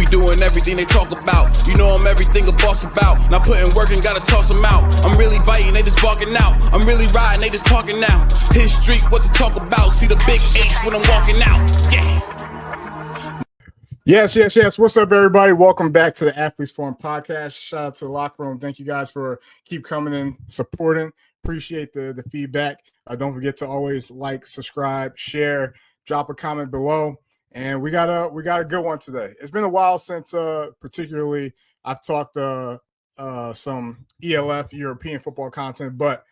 We doing everything they talk about. You know I'm everything a boss about. Not putting work and gotta toss them out. I'm really biting, they just barking out. I'm really riding, they just parking now. His street, what to talk about. See the big H when I'm walking out. Yeah. Yes. What's up, everybody? Welcome back to the Athletes Forum podcast. Shout out to the locker room. Thank you guys for keep coming in, supporting. Appreciate the feedback. Don't forget to always like, subscribe, share, drop a comment below. And we got a good one today. It's been a while since particularly I've talked some ELF European football content, but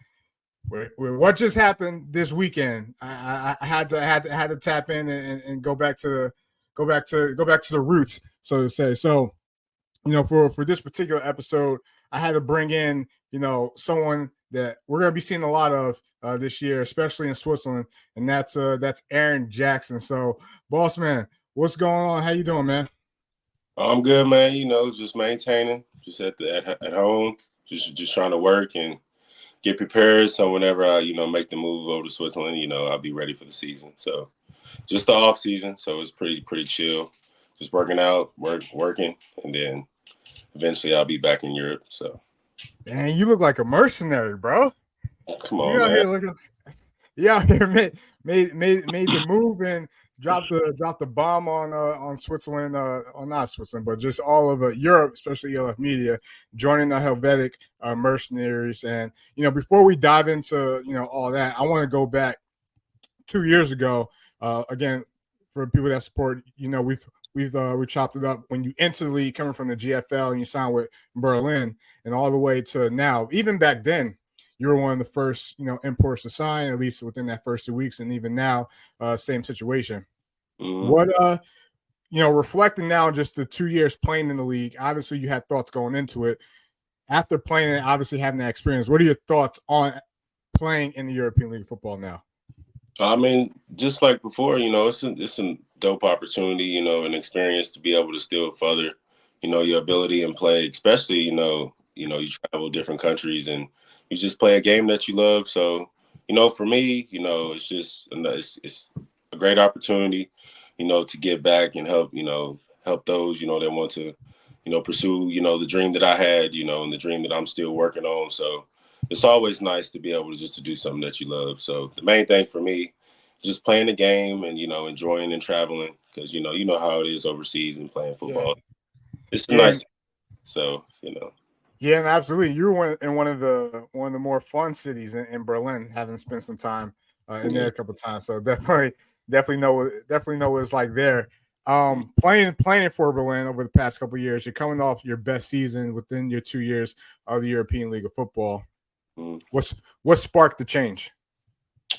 with what just happened this weekend, I had to tap in and go back to the roots, so to say. So, for this particular episode, I had to bring in, someone that we're going to be seeing a lot of this year, especially in Switzerland, and that's Aaron Jackson. So, boss man, what's going on? How you doing, man? I'm good, man. Just maintaining, just at home, just trying to work and get prepared. So whenever I, make the move over to Switzerland, I'll be ready for the season. So just the off season. So it's pretty chill. Just working out, working, and then eventually I'll be back in Europe. So, man, you look like a mercenary, bro. Come on, man. You out here made the move and dropped the bomb on Switzerland, on not Switzerland, but just all of Europe, especially ELF Media, joining the Helvetic Mercenaries. And before we dive into all that, I want to go back 2 years ago. Again, for people that support, we chopped it up when you entered the league coming from the GFL and you signed with Berlin, and all the way to now. Even back then, you were one of the first, imports to sign, at least within that first 2 weeks, and even now, same situation. Mm-hmm. What, reflecting now just the 2 years playing in the league, obviously you had thoughts going into it. After playing it, obviously having that experience, what are your thoughts on playing in the European League of Football now? I mean, just like before, it's a dope opportunity, an experience to be able to still further, your ability and play, especially, you travel different countries and you just play a game that you love. So, for me, it's just it's a great opportunity, to give back and help those, that want to, pursue, the dream that I had, and the dream that I'm still working on. So it's always nice to be able to just to do something that you love. So the main thing for me, just playing the game and, enjoying and traveling because, you know how it is overseas and playing football. Yeah. It's nice. So, Yeah, absolutely. You were in one of the more fun cities in Berlin, having spent some time in there a couple of times. So definitely know what it's like there. Playing for Berlin over the past couple of years, you're coming off your best season within your 2 years of the European League of Football. What sparked the change?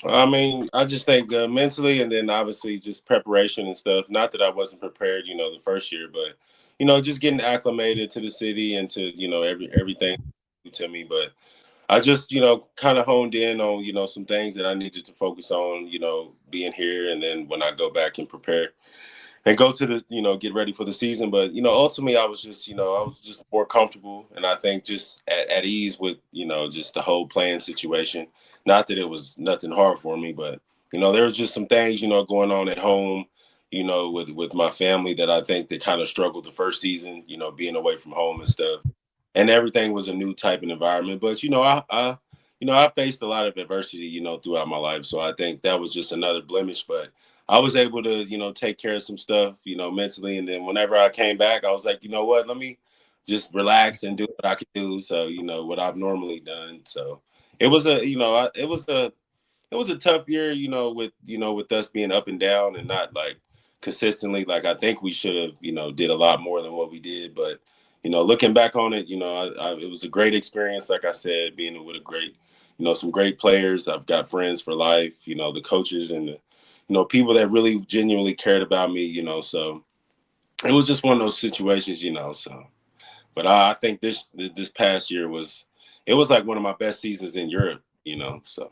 I mean, I just think mentally, and then obviously just preparation and stuff. Not that I wasn't prepared, the first year, but just getting acclimated to the city and to everything to me. But I just kind of honed in on some things that I needed to focus on, being here, and then when I go back and prepare and go to the get ready for the season. But ultimately I was just more comfortable, and I think just at ease with just the whole playing situation. Not that it was nothing hard for me, but there was just some things going on at home with my family that I think that kind of struggled the first season, being away from home and stuff, and everything was a new type of environment. But I faced a lot of adversity throughout my life, so I think that was just another blemish. But I was able to, take care of some stuff, mentally. And then whenever I came back, I was like, you know what, let me just relax and do what I could do. So, what I've normally done. So it was it was a tough year, with us being up and down and not like consistently. Like I think we should have, did a lot more than what we did. But, looking back on it, it was a great experience. Like I said, being with a great, some great players. I've got friends for life, the coaches and the, people that really genuinely cared about me, so it was just one of those situations, so, but I think this past year was like one of my best seasons in Europe, so.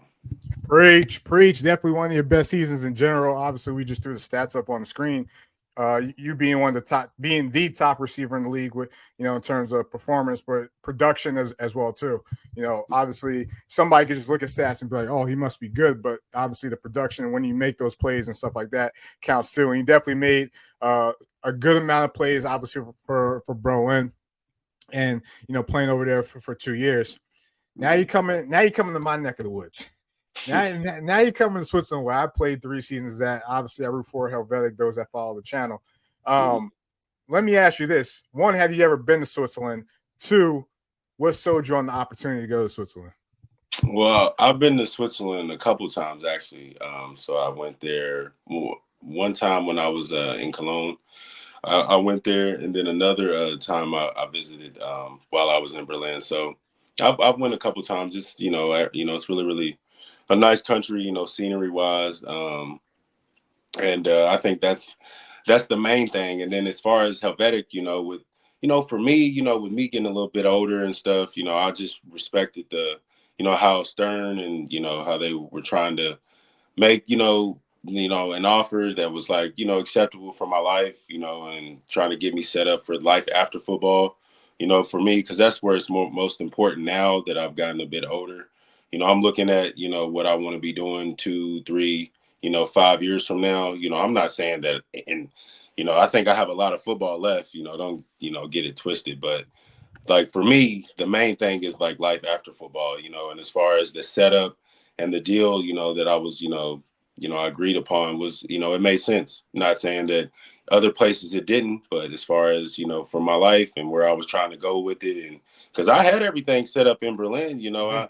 Preach. Definitely one of your best seasons in general. Obviously, we just threw the stats up on the screen. You being one of the top, being the top receiver in the league with, in terms of performance, but production as well too. Obviously somebody could just look at stats and be like, oh, he must be good, but obviously the production when you make those plays and stuff like that counts too. And you definitely made a good amount of plays, obviously for Berlin, and playing over there for 2 years. Now you coming to my neck of the woods. Now you come in Switzerland where I played 3 seasons at. Obviously, I root for Helvetic, those that follow the channel. Let me ask you this. One, have you ever been to Switzerland? Two, what sold you on the opportunity to go to Switzerland? Well, I've been to Switzerland a couple of times actually. So I went there one time when I was in Cologne. I went there, and then another time I visited while I was in Berlin. So I've went a couple of times. Just it's really really a nice country, scenery wise. And I think that's the main thing. And then as far as Helvetic, with for me, with me getting a little bit older and stuff, I just respected the how stern and how they were trying to make an offer that was like acceptable for my life, and trying to get me set up for life after football, for me, because that's where it's most important now that I've gotten a bit older. I'm looking at what I want to be doing 2 3 5 years from now. I'm not saying that, and I think I have a lot of football left. Don't get it twisted, but like for me, the main thing is like life after football, and as far as the setup and the deal, that I was, I agreed upon was, it made sense. Not saying that other places it didn't, but as far as, for my life and where I was trying to go with it. And because I had everything set up in Berlin, I,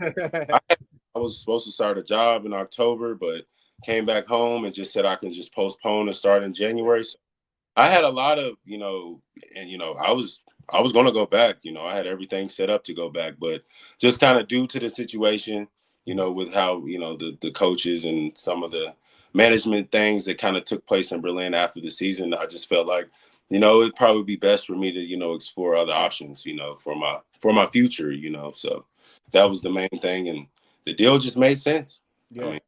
I was supposed to start a job in October, but came back home and just said I can just postpone and start in January. So I had a lot of, and I was going to go back. I had everything set up to go back, but just kind of due to the situation, with how the coaches and some of the management things that kind of took place in Berlin after the season, I just felt like it'd probably be best for me to explore other options, for my future, So that was the main thing, and the deal just made sense. I Yeah. mean,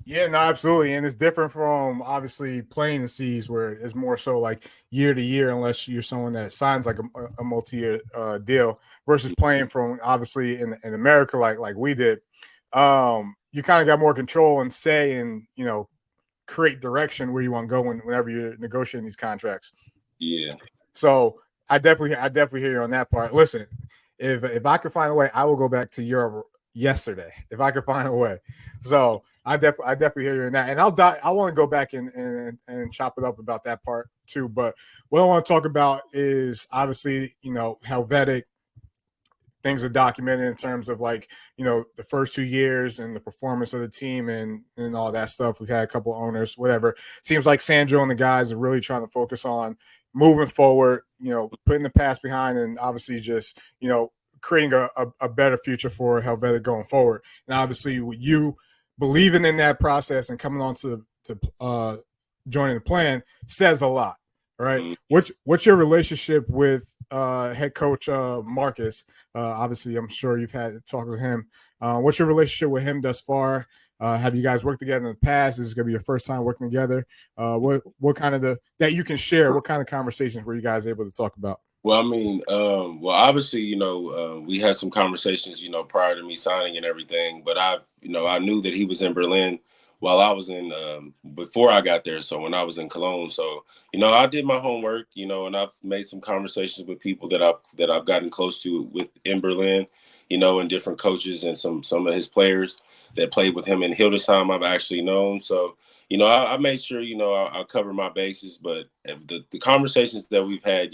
Yeah, no, absolutely. And it's different from obviously playing the seas where it's more so like year to year, unless you're someone that signs like a multi-year deal versus playing from obviously in America like we did. You kind of got more control and say and, create direction where you want to go whenever you're negotiating these contracts. yeah. So I definitely hear you on that part. Listen, if I could find a way, I will go back to Europe yesterday if I could find a way. So I definitely hear you in that, and I want to go back and chop it up about that part too. But what I want to talk about is obviously Helvetic things are documented in terms of like the first 2 years and the performance of the team and all that stuff. We've had a couple of owners, whatever. Seems like Sandro and the guys are really trying to focus on moving forward, putting the past behind, and obviously just creating a better future for Helvetic going forward. And obviously with you believing in that process and coming on to joining the plan says a lot. Right. Mm. What's your relationship with head coach Marcus? Obviously, I'm sure you've had to talk with him. What's your relationship with him thus far? Have you guys worked together in the past? Is this going to be your first time working together? What kind of that you can share? What kind of conversations were you guys able to talk about? Well, I mean, obviously, we had some conversations, prior to me signing and everything, but I knew that he was in Berlin while I was before I got there. So when I was in Cologne, so, I did my homework, and I've made some conversations with people that I've gotten close to in Berlin, and different coaches and some of his players that played with him in Hildesheim I've actually known. So, I made sure, I cover my bases, but the conversations that we've had,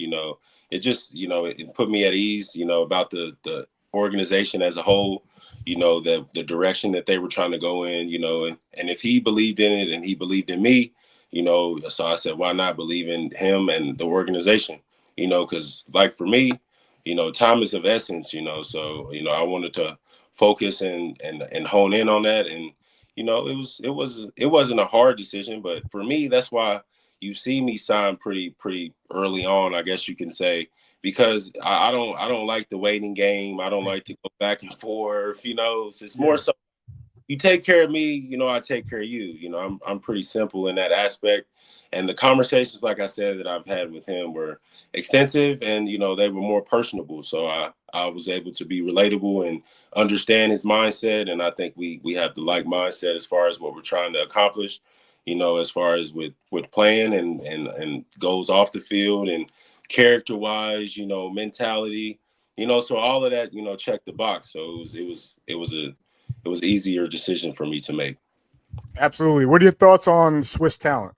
it just it put me at ease about the organization as a whole, the direction that they were trying to go in, and if he believed in it and he believed in me, so I said, why not believe in him and the organization, because like for me, time is of essence, so I wanted to focus and hone in on that. And it wasn't a hard decision, but for me, that's why you see me sign pretty early on, I guess you can say, because I don't like the waiting game. I don't like to go back and forth. It's more Yeah. so you take care of me, I take care of you. I'm pretty simple in that aspect. And the conversations, like I said, that I've had with him were extensive, and they were more personable. So I was able to be relatable and understand his mindset. And I think we have the like mindset as far as what we're trying to accomplish. As far as with playing and goes off the field and character wise, mentality. So all of that, checked the box. So it was an easier decision for me to make. Absolutely. What are your thoughts on Swiss talent?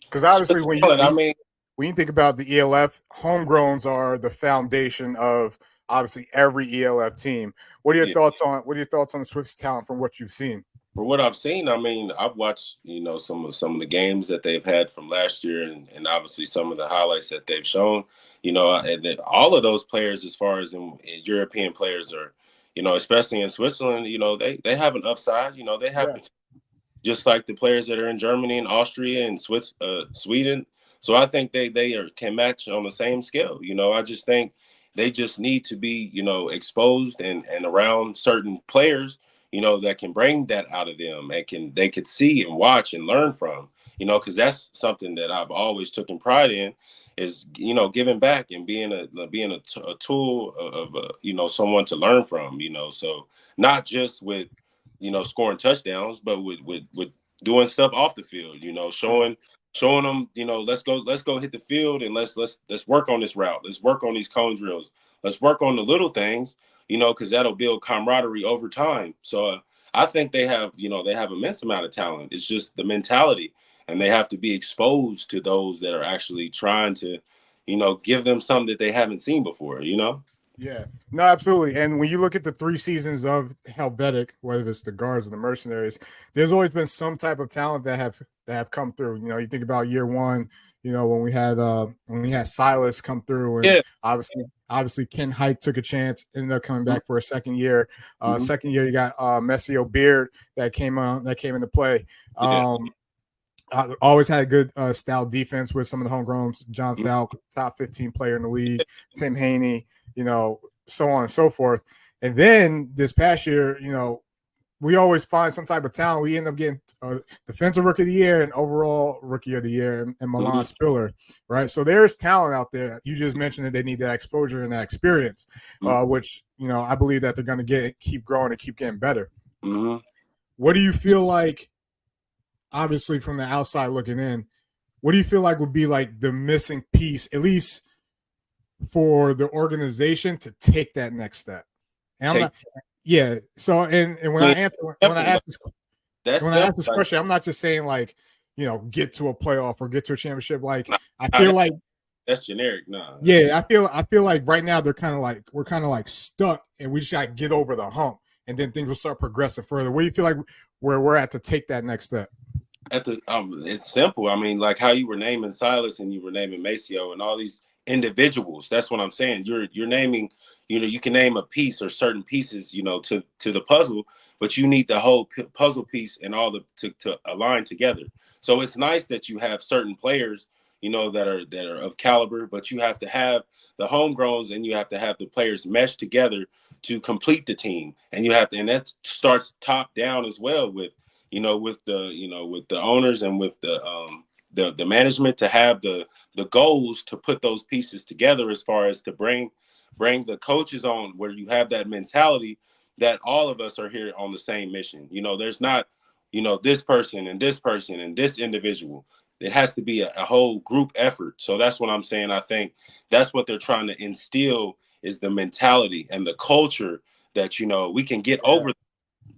Because obviously, Swiss talent, I mean, when you think about the ELF, homegrowns are the foundation of obviously every ELF team. What are your yeah, thoughts on the Swiss talent from what you've seen? for what I've seen, I mean, I've watched, some of the games that they've had from last year, and obviously some of the highlights that they've shown. And then all of those players, as far as in European players, are, especially in Switzerland, they have an upside. They have Yeah. just like the players that are in Germany and Austria and Sweden. So I think can match on the same scale. I just think they just need to be, exposed and around certain players, that can bring that out of them and they could see and watch and learn from, because that's something that I've always taken pride in is, giving back and being a tool of someone to learn from, so not just with scoring touchdowns, but with doing stuff off the field, showing them, let's go hit the field and let's work on this route. Let's work on these cone drills. Let's work on the little things, because that'll build camaraderie over time. So I think they have immense amount of talent. It's just the mentality, and they have to be exposed to those that are actually trying to, give them something that they haven't seen before. Yeah, no, absolutely. And when you look at the 3 seasons of Helvetic, whether it's the guards or the mercenaries, there's always been some type of talent that have come through. You think about year one, when we had Silas come through, and Yeah. obviously Ken Hike took a chance, ended up coming back for a second year. Mhm. Second year, you got Messio Beard that came into play. Yeah. I always had a good style defense with some of the homegrowns. John Mhm. Falk, top 15 player in the league. Tim Haney, so on and so forth. And then this past year, we always find some type of talent. We end up getting defensive rookie of the year and overall rookie of the year and Milan Mhm. Spiller, right? So there's talent out there. You just mentioned that they need that exposure and that experience, which, I believe that they're going to keep growing and keep getting better. Mhm. What do you feel like, obviously from the outside looking in, what do you feel like would be like the missing piece, at least for the organization to take that next step? And I'm Take not, yeah. So, and when I clean answer, when I simple. ask Like, this, that's when I simple. ask this Like, question, I'm not just saying like, get to a playoff or get to a championship. Like, nah, I nah, feel like, that's generic. Nah. yeah, I feel like right now we're kind of like stuck, and we just got to get over the hump, and then things will start progressing further. Where do you feel like where we're at to take that next step? It's simple. I mean, like how you were naming Silas and you were naming Maceo and all these individuals. That's what I'm saying. You're naming, you can name a piece or certain pieces, to the puzzle, but you need the whole puzzle piece and all to align together. So it's nice that you have certain players, that are of caliber, but you have to have the homegrowns and you have to have the players mesh together to complete the team. And that starts top down as well with the owners and with the management to have the goals to put those pieces together as far as to bring the coaches on where you have that mentality that all of us are here on the same mission. There's not, this person and this individual. It has to be a whole group effort. So that's what I'm saying. I think that's what they're trying to instill is the mentality and the culture that, we can get Yeah, over.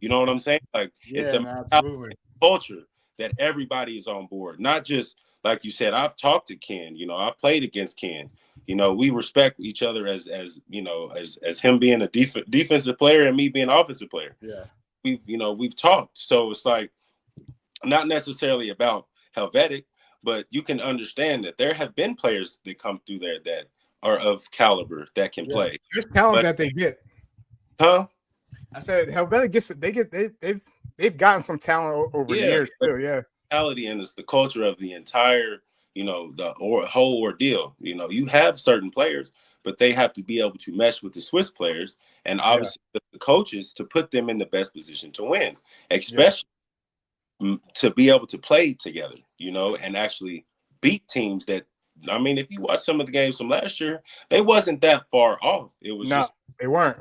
You know what I'm saying? Like it's yeah, a no, absolutely. culture that everybody is on board. Not just like you said. I've talked to Ken. I played against Ken. We respect each other as him being a defensive player and me being an offensive player. Yeah. We've talked. So it's like not necessarily about Helvetic, but you can understand that there have been players that come through there that are of caliber that can Yeah, play. there's talent But that they get. huh? I said Helvetic gets they've gotten some talent over the Yeah. years too. Yeah, Mentality and it's the culture of the entire the whole ordeal. You have certain players, but they have to be able to mesh with the Swiss players and Yeah. obviously the coaches to put them in the best position to win, Yeah. especially to be able to play together, and actually beat teams that. I mean, if you watch some of the games from last year, they wasn't that far off. It was No, just they weren't.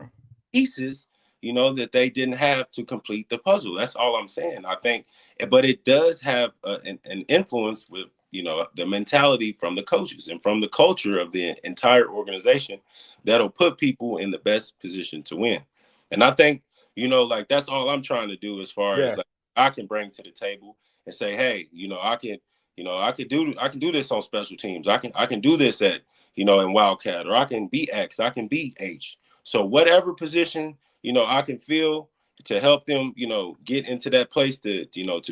pieces, that they didn't have to complete the puzzle. That's all I'm saying. I think, but it does have an influence with, the mentality from the coaches and from the culture of the entire organization that'll put people in the best position to win. And I think, like that's all I'm trying to do as far as Yeah. like I can bring to the table and say, hey, I can do this on special teams. I can do this at, in Wildcat, or I can be X, I can be H. So whatever position, I can feel to help them, get into that place to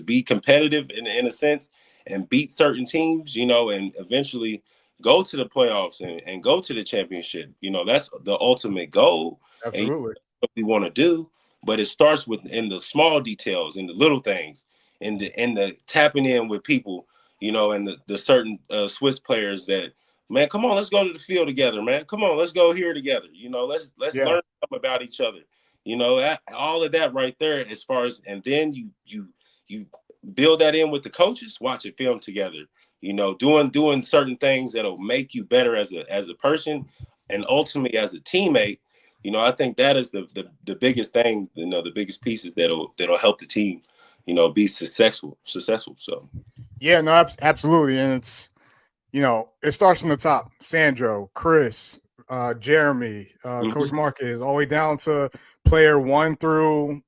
be competitive in a sense and beat certain teams, and eventually go to the playoffs and go to the championship. That's the ultimate goal. And Absolutely. what we want to do, but it starts with in the small details, in the little things, in the tapping in with people, and the certain Swiss players that, man, come on, let's go to the field together, man. Come on, let's go here together. Let's Yeah. learn something about each other. All of that right there, as far as, and then you build that in with the coaches, watching film together. Doing certain things that'll make you better as a person, and ultimately as a teammate. I think that is the biggest thing. The biggest pieces that'll help the team, be successful. So. Yeah. No, absolutely. And it's, it starts from the top. Sandro, Chris, Jeremy, Mhm. Coach Marquez, all the way down to player 1 through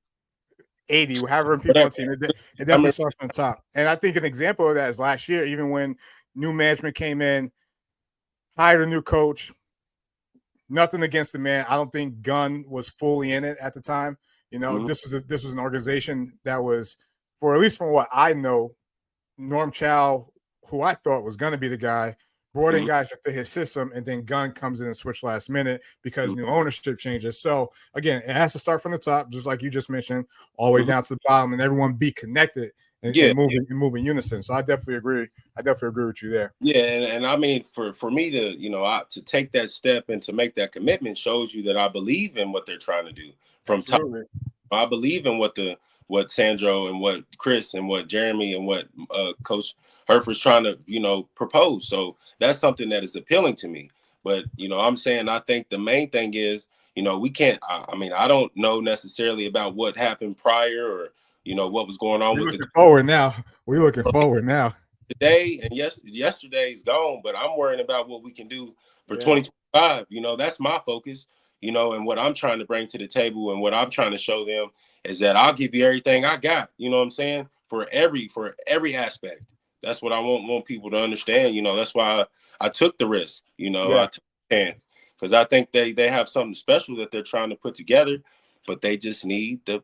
80, however many people on Whatever. the team. It I definitely remember. starts from the top. And I think an example of that is last year, even when new management came in, hired a new coach. Nothing against the man. I don't think Gunn was fully in it at the time. Mhm. This was an organization that was, for at least from what I know, Norm Chow, who I thought was going to be the guy, brought in Mhm. guys that fit his system, and then Gunn comes in and switch last minute because Mhm. new ownership changes. So again, it has to start from the top, just like you just mentioned, all the way Mhm. down to the bottom, and everyone be connected and, Yeah, move in unison. So I definitely agree. I definitely agree with you there. yeah, and I mean, for me to, to take that step and to make that commitment shows you that I believe in what they're trying to do from top. Absolutely. I believe in what Sandro and what Chris and what Jeremy and what Coach Herford's trying to, propose. So that's something that is appealing to me. But I'm saying, I think the main thing is, we can't. I mean, I don't know necessarily about what happened prior, or what was going on We're with the looking forward now. We're looking forward now. today, and yesterday's gone, but I'm worrying about what we can do for Yeah. 2025. That's my focus. And what I'm trying to bring to the table and what I'm trying to show them is that I'll give you everything I got. You know what I'm saying? For every aspect. That's what I want people to understand. That's why I took the risk. I Yeah. took the chance because I think they have something special that they're trying to put together, but they just need the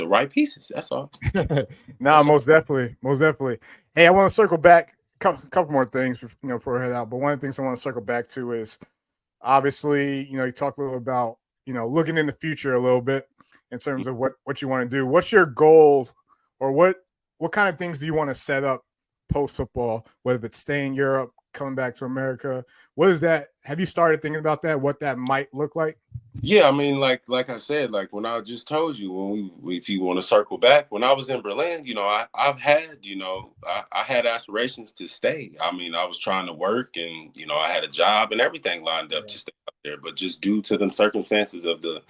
right pieces. That's all. Nah, That's all. most definitely, most definitely. Hey, I want to circle back a couple more things, before I head out. But one of the things I want to circle back to is obviously, you talked a little about, looking in the future a little bit in terms of what you want to do. What's your goal, or what kind of things do you want to set up post football? Whether it's staying in Europe, coming back to America, what is that? Have you started thinking about that? What that might look like? Yeah, I mean, like I said, like when I just told you, when if you want to circle back, when I was in Berlin, I've had, I had aspirations to stay. I mean, I was trying to work, and I had a job and everything lined up Yeah. to stay out there, but just due to the circumstances of the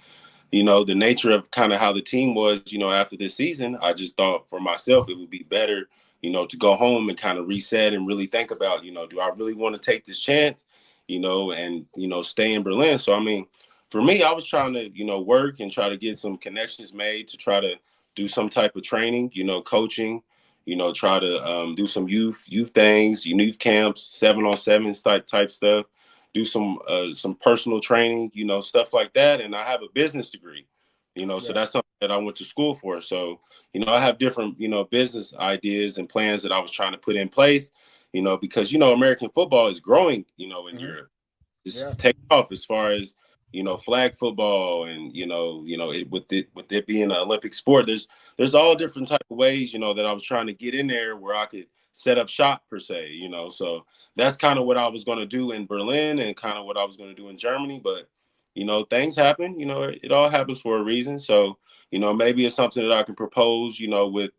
nature of kind of how the team was, after this season, I just thought for myself it would be better, to go home and kind of reset and really think about, do I really want to take this chance, and stay in Berlin. So I mean, for me, I was trying to, work and try to get some connections made to try to do some type of training, coaching, try to do some youth things, youth camps, 7-on-7 type stuff, do some personal training, stuff like that. And I have a business degree, so Yeah. that's something that I went to school for. So, I have different, business ideas and plans that I was trying to put in place, because American football is growing, in Hmm. Europe. Yeah. It's taking off as far as flag football, and with it being an Olympic sport. There's all different type of ways that I was trying to get in there where I could set up shop per se, you know. So that's kind of what I was going to do in Berlin and kind of what I was going to do in Germany. But, you know, things happen, you know, it all happens for a reason. So, you know, maybe it's something that I can propose, you know, with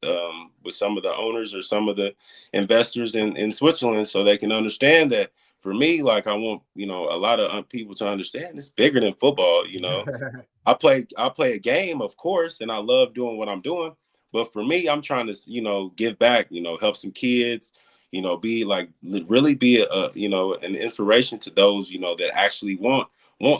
some of the owners or some of the investors in Switzerland, so they can understand that for me, like I want, you know, a lot of people to understand it's bigger than football, you know. I play a game, of course, and I love doing what I'm doing. But for me, I'm trying to, you know, give back, you know, help some kids, you know, be like really be you know, an inspiration to those, you know, that actually want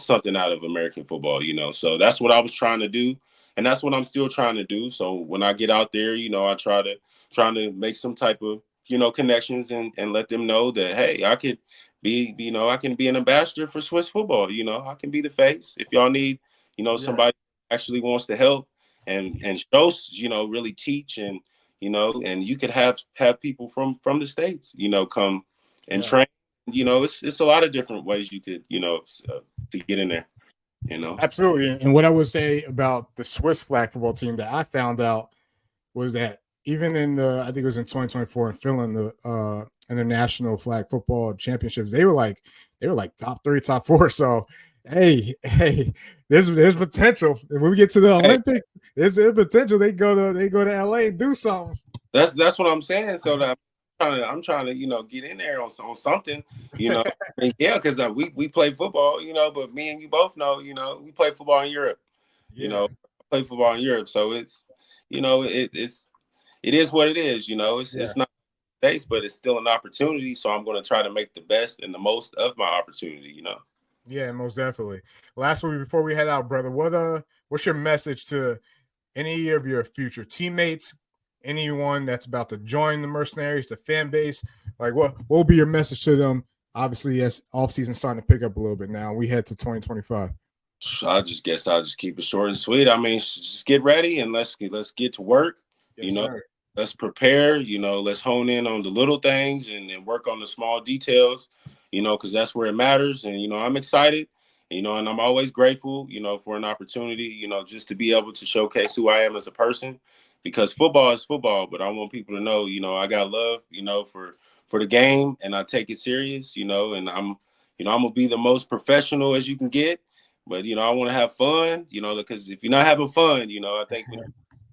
something out of American football, you know. So that's what I was trying to do, and that's what I'm still trying to do. So when I get out there, you know, I trying to make some type of, you know, connections and let them know that hey, I could be, you know, I can be an ambassador for Swiss football. You know, I can be the face if y'all need, you know, Yeah. somebody actually wants to help and show, you know, really teach, and you know, and you could have people from the States, you know, come and Yeah. train. You know, it's a lot of different ways you could, you know, to get in there, you know. Absolutely. And what I would say about the Swiss flag football team that I found out was that even in the, I think it was in 2024 in Finland, the international flag football championships, they were like top three, top four. So hey, there's potential. And when we get to the Hey, Olympics, there's potential they go to LA and do something. that's what I'm saying. So that I'm trying to, you know, get in there on something, you know. And yeah, because we play football, you know, but me and you both know, you know, we play football in Europe. You Yeah, know, play football in Europe, so it's, you know, it is what it is. You know, yeah. it's not space, but it's still an opportunity. So I'm going to try to make the best and the most of my opportunity. You know. Yeah, most definitely. Lastly, before we head out, brother, what's your message to any of your future teammates, anyone that's about to join the Mercenaries, the fan base? Like, what will be your message to them? Obviously, as off season starting to pick up a little bit now, we head to 2025. I just guess I'll just keep it short and sweet. I mean, just get ready and let's get to work. You Yes, know, sir. let's prepare. You know, let's hone in on the little things and work on the small details. You know, because that's where it matters. And you know, I'm excited. You know, and I'm always grateful. You know, for an opportunity. You know, just to be able to showcase who I am as a person. Because football is football, but I want people to know. You know, I got love. You know, for the game, and I take it serious. You know, and I'm gonna be the most professional as you can get, but you know, I want to have fun, you know, because if you're not having fun, you know, I think we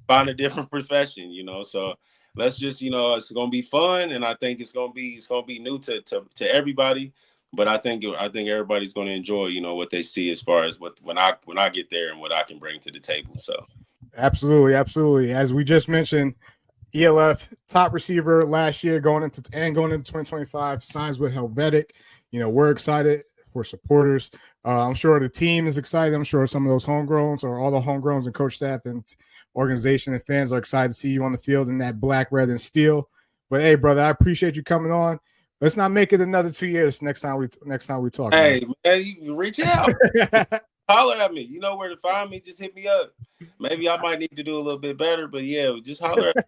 find a different profession, you know. So let's just, you know, it's gonna be fun, and I think it's gonna be new to everybody. But I think everybody's gonna enjoy, you know, what they see as far as what when I get there and what I can bring to the table. So Absolutely, absolutely. As we just mentioned, ELF top receiver last year going into 2025 signs with Helvetic. We're excited for supporters. I'm sure the team is excited. I'm sure some of those homegrowns or all the homegrowns and coach staff and organization and fans are excited to see you on the field in that black, red, and steel. But hey, brother, I appreciate you coming on. Let's not make it another 2 years next time we talk, man. hey man, you reach out, holler at me. You know where to find me. Just hit me up. Maybe I might need to do a little bit better, but yeah, just holler at me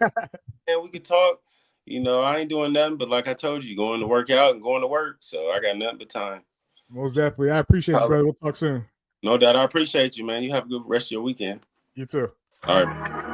and we could talk. You know, I ain't doing nothing but like I told you, going to work out and going to work. So I got nothing but time. Most definitely. I appreciate you, Holler. brother. We'll talk soon. No doubt. I appreciate you, man. You have a good rest of your weekend. You too. All right.